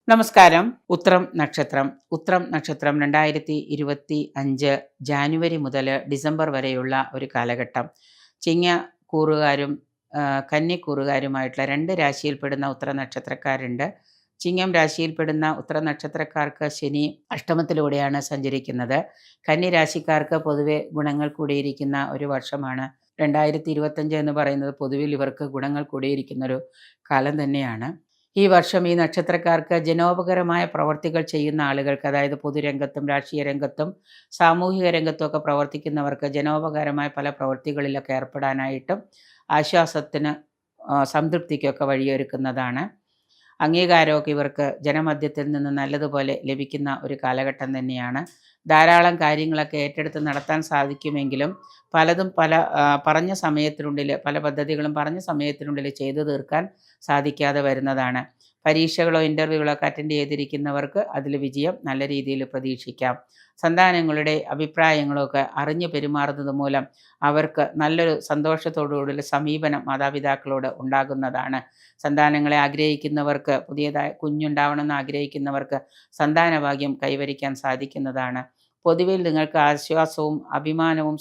നമസ്കാരം. ഉത്രം നക്ഷത്രം 2025 ജാനുവരി മുതൽ ഡിസംബർ വരെയുള്ള ഒരു കാലഘട്ടം. ചിങ്ങക്കൂറുകാരും കന്നിക്കൂറുകാരുമായിട്ടുള്ള 2 രാശിയിൽപ്പെടുന്ന ഉത്തരനക്ഷത്രക്കാരുണ്ട്. ചിങ്ങം രാശിയിൽപ്പെടുന്ന ഉത്തരനക്ഷത്രക്കാർക്ക് ശനി അഷ്ടമത്തിലൂടെയാണ് സഞ്ചരിക്കുന്നത്. കന്നി രാശിക്കാർക്ക് പൊതുവെ ഗുണങ്ങൾ കൂടിയിരിക്കുന്ന ഒരു വർഷമാണ് 2025 എന്ന് പറയുന്നത്. പൊതുവിൽ ഇവർക്ക് ഗുണങ്ങൾ കൂടിയിരിക്കുന്നൊരു കാലം തന്നെയാണ്. ഈ വർഷം ഈ നക്ഷത്രക്കാർക്ക് ജനോപകരമായ പ്രവർത്തികൾ ചെയ്യുന്ന ആളുകൾക്ക്, അതായത് പൊതുരംഗത്തും രാഷ്ട്രീയ രംഗത്തും സാമൂഹിക രംഗത്തും ഒക്കെ പ്രവർത്തിക്കുന്നവർക്ക് ജനോപകാരമായ പല പ്രവൃത്തികളിലൊക്കെ ഏർപ്പെടാനായിട്ടും ആശ്വാസത്തിന് സംതൃപ്തിക്കൊക്കെ വഴിയൊരുക്കുന്നതാണ്. അംഗീകാരമൊക്കെ ഇവർക്ക് ജനമധ്യത്തിൽ നിന്ന് നല്ലതുപോലെ ലഭിക്കുന്ന ഒരു കാലഘട്ടം തന്നെയാണ്. ധാരാളം കാര്യങ്ങളൊക്കെ ഏറ്റെടുത്ത് നടത്താൻ സാധിക്കുമെങ്കിലും പലതും പറഞ്ഞ സമയത്തിനുള്ളിൽ പല പദ്ധതികളും പറഞ്ഞ സമയത്തിനുള്ളിൽ ചെയ്തു തീർക്കാൻ സാധിക്കാതെ വരുന്നതാണ്. പരീക്ഷകളോ ഇൻ്റർവ്യൂകളോ ഒക്കെ അറ്റൻഡ് ചെയ്തിരിക്കുന്നവർക്ക് അതിൽ വിജയം നല്ല രീതിയിൽ പ്രതീക്ഷിക്കാം. സന്താനങ്ങളുടെ അഭിപ്രായങ്ങളൊക്കെ അറിഞ്ഞു പെരുമാറുന്നത് മൂലം അവർക്ക് നല്ലൊരു സന്തോഷത്തോടുകൂടിയുള്ള സമീപനം മാതാപിതാക്കളോട് ഉണ്ടാകുന്നതാണ്. സന്താനങ്ങളെ ആഗ്രഹിക്കുന്നവർക്ക്, പുതിയതായി കുഞ്ഞുണ്ടാവണമെന്ന് ആഗ്രഹിക്കുന്നവർക്ക് സന്താനഭാഗ്യം കൈവരിക്കാൻ സാധിക്കുന്നതാണ്. പൊതുവിൽ നിങ്ങൾക്ക് ആശ്വാസവും അഭിമാനവും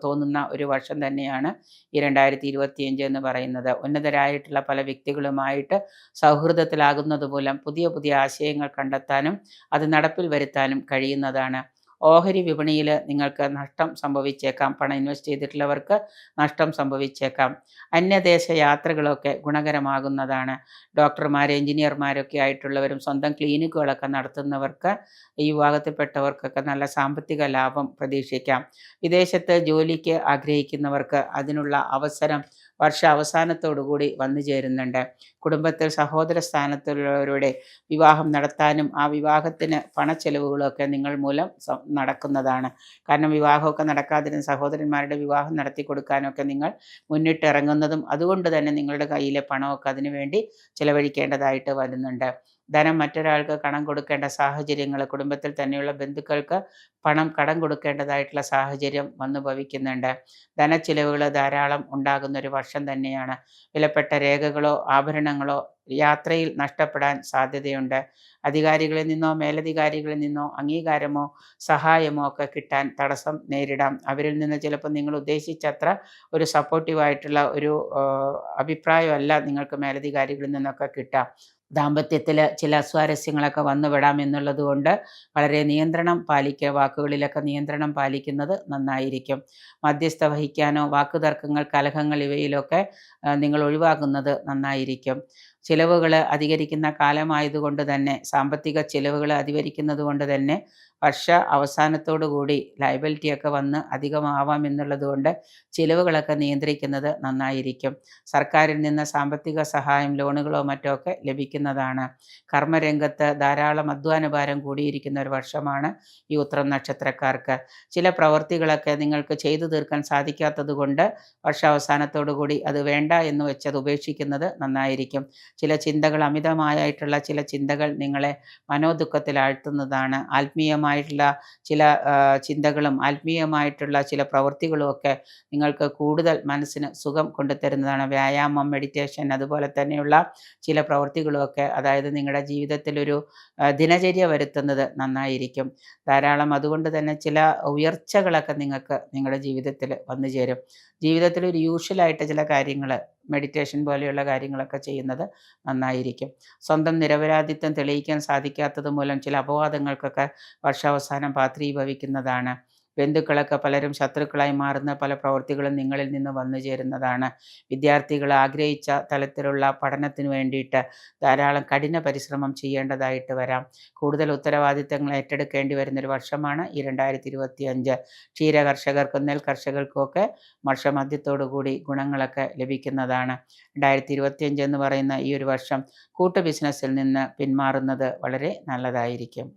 തോന്നുന്ന ഒരു വർഷം തന്നെയാണ് ഈ 2025 എന്ന് പറയുന്നത്. ഉന്നതരായിട്ടുള്ള പല വ്യക്തികളുമായിട്ട് സൗഹൃദത്തിലാകുന്നത് മൂലം പുതിയ പുതിയ ആശയങ്ങൾ കണ്ടെത്താനും അത് നടപ്പിൽ വരുത്താനും കഴിയുന്നതാണ്. ഓഹരി വിപണിയിൽ നിങ്ങൾക്ക് നഷ്ടം സംഭവിച്ചേക്കാം. പണം ഇൻവെസ്റ്റ് ചെയ്തിട്ടുള്ളവർക്ക് നഷ്ടം സംഭവിച്ചേക്കാം. അന്യദേശ യാത്രകളൊക്കെ ഗുണകരമാകുന്നതാണ്. ഡോക്ടർമാർ, എഞ്ചിനീയർമാരൊക്കെ ആയിട്ടുള്ളവരും സ്വന്തം ക്ലിനിക്കുകളൊക്കെ നടത്തുന്നവർക്ക്, ഈ വിഭാഗത്തിൽപ്പെട്ടവർക്കൊക്കെ നല്ല സാമ്പത്തിക ലാഭം പ്രതീക്ഷിക്കാം. വിദേശത്ത് ജോലിക്ക് ആഗ്രഹിക്കുന്നവർക്ക് അതിനുള്ള അവസരം വർഷാവസാനത്തോടുകൂടി വന്നു ചേരുന്നുണ്ട്. കുടുംബത്തിൽ സഹോദര സ്ഥാനത്തുള്ളവരുടെ വിവാഹം നടത്താനും ആ വിവാഹത്തിന് പണച്ചെലവുകളൊക്കെ നിങ്ങൾ മൂലം നടക്കുന്നതാണ്. കാരണം വിവാഹമൊക്കെ നടക്കാതിരുന്ന സഹോദരന്മാരുടെ വിവാഹം നടത്തി കൊടുക്കാനൊക്കെ നിങ്ങൾ മുന്നിട്ടിറങ്ങുന്നതും അതുകൊണ്ട് തന്നെ നിങ്ങളുടെ കയ്യിലെ പണമൊക്കെ അതിനു വേണ്ടി ചിലവഴിക്കേണ്ടതായിട്ട് വരുന്നുണ്ട്. ധനം മറ്റൊരാൾക്ക് കടം കൊടുക്കേണ്ട സാഹചര്യങ്ങൾ, കുടുംബത്തിൽ തന്നെയുള്ള ബന്ധുക്കൾക്ക് പണം കടം കൊടുക്കേണ്ടതായിട്ടുള്ള സാഹചര്യം വന്നു ഭവിക്കുന്നുണ്ട്. ധനച്ചിലവുകൾ ധാരാളം ഉണ്ടാകുന്നൊരു വർഷം തന്നെയാണ്. വിലപ്പെട്ട രേഖകളോ ആഭരണങ്ങളോ യാത്രയിൽ നഷ്ടപ്പെടാൻ സാധ്യതയുണ്ട്. അധികാരികളിൽ നിന്നോ മേലധികാരികളിൽ നിന്നോ അംഗീകാരമോ സഹായമോ ഒക്കെ കിട്ടാൻ തടസ്സം നേരിടാം. അവരിൽ നിന്ന് ചിലപ്പോൾ നിങ്ങൾ ഉദ്ദേശിച്ചത്ര ഒരു സപ്പോർട്ടീവായിട്ടുള്ള ഒരു അഭിപ്രായമല്ല നിങ്ങൾക്ക് മേലധികാരികളിൽ നിന്നൊക്കെ കിട്ടാം. ദാമ്പത്യത്തിൽ ചില അസ്വാരസ്യങ്ങളൊക്കെ വന്നുവിടാം എന്നുള്ളത് കൊണ്ട് വളരെ നിയന്ത്രണം പാലിക്കുക, വാക്കുകളിലൊക്കെ നിയന്ത്രണം പാലിക്കുന്നത് നന്നായിരിക്കും. മധ്യസ്ഥ വഹിക്കാനോ വാക്കുതർക്കങ്ങൾ, കലഹങ്ങൾ ഇവയിലൊക്കെ നിങ്ങൾ ഒഴിവാക്കുന്നത് നന്നായിരിക്കും. ചിലവുകൾ അധികരിക്കുന്ന കാലമായതുകൊണ്ട് തന്നെ, സാമ്പത്തിക ചിലവുകൾ അധികരിക്കുന്നത് കൊണ്ട് തന്നെ വർഷ അവസാനത്തോടു കൂടി ലയബിലിറ്റിയൊക്കെ വന്ന് അധികമാവാം എന്നുള്ളത് കൊണ്ട് ചിലവുകളൊക്കെ നിയന്ത്രിക്കുന്നത് നന്നായിരിക്കും. സർക്കാരിൽ നിന്ന് സാമ്പത്തിക സഹായം, ലോണുകളോ മറ്റോ ഒക്കെ ലഭിക്കുന്നതാണ്. കർമ്മരംഗത്ത് ധാരാളം അധ്വാനഭാരം കൂടിയിരിക്കുന്ന ഒരു വർഷമാണ് ഈ ഉത്രം നക്ഷത്രക്കാർക്ക്. ചില പ്രവൃത്തികളൊക്കെ നിങ്ങൾക്ക് ചെയ്തു തീർക്കാൻ സാധിക്കാത്തത് കൊണ്ട് വർഷാവസാനത്തോടു കൂടി അത് വേണ്ട എന്ന് വെച്ച് അത് ഉപേക്ഷിക്കുന്നത് നന്നായിരിക്കും. ചില ചിന്തകൾ, അമിതമായിട്ടുള്ള ചില ചിന്തകൾ നിങ്ങളെ മനോദുഃഖത്തിലാഴ്ത്തുന്നതാണ്. ആത്മീയമായിട്ടുള്ള ചില ചിന്തകളും ആത്മീയമായിട്ടുള്ള ചില പ്രവൃത്തികളും ഒക്കെ നിങ്ങൾക്ക് കൂടുതൽ മനസ്സിന് സുഖം കൊണ്ടുതരുന്നതാണ്. വ്യായാമം, മെഡിറ്റേഷൻ, അതുപോലെ തന്നെയുള്ള ചില പ്രവൃത്തികളുമൊക്കെ, അതായത് നിങ്ങളുടെ ജീവിതത്തിലൊരു ദിനചര്യ വരുത്തുന്നത് നന്നായിരിക്കും. ധാരാളം അതുകൊണ്ട് തന്നെ ചില ഉയർച്ചകളൊക്കെ നിങ്ങൾക്ക് നിങ്ങളുടെ ജീവിതത്തിൽ വന്നു ചേരും. ജീവിതത്തിൽ ഒരു യൂഷ്വലായിട്ട് ചില കാര്യങ്ങൾ, മെഡിറ്റേഷൻ പോലെയുള്ള കാര്യങ്ങളൊക്കെ ചെയ്യുന്നത് നന്നായിരിക്കും. സ്വന്തം നിരപരാധിത്വം തെളിയിക്കാൻ സാധിക്കാത്തത് മൂലം ചില അപവാദങ്ങൾക്കൊക്കെ വർഷാവസാനം പാത്രീഭവിക്കുന്നതാണ്. ബന്ധുക്കളൊക്കെ പലരും ശത്രുക്കളായി മാറുന്ന പല പ്രവൃത്തികളും നിങ്ങളിൽ നിന്ന് വന്നു ചേരുന്നതാണ്. വിദ്യാർത്ഥികൾ ആഗ്രഹിച്ച തലത്തിലുള്ള പഠനത്തിന് വേണ്ടിയിട്ട് ധാരാളം കഠിന പരിശ്രമം ചെയ്യേണ്ടതായിട്ട് വരാം. കൂടുതൽ ഉത്തരവാദിത്തങ്ങൾ ഏറ്റെടുക്കേണ്ടി വരുന്നൊരു വർഷമാണ് ഈ 2025. ക്ഷീര കർഷകർക്കും നെൽ കർഷകർക്കുമൊക്കെ വർഷമധ്യത്തോടുകൂടി ഗുണങ്ങളൊക്കെ ലഭിക്കുന്നതാണ്. 2025 എന്ന് പറയുന്ന ഈ ഒരു വർഷം കൂട്ടു ബിസിനസ്സിൽ നിന്ന് പിന്മാറുന്നത് വളരെ നല്ലതായിരിക്കും.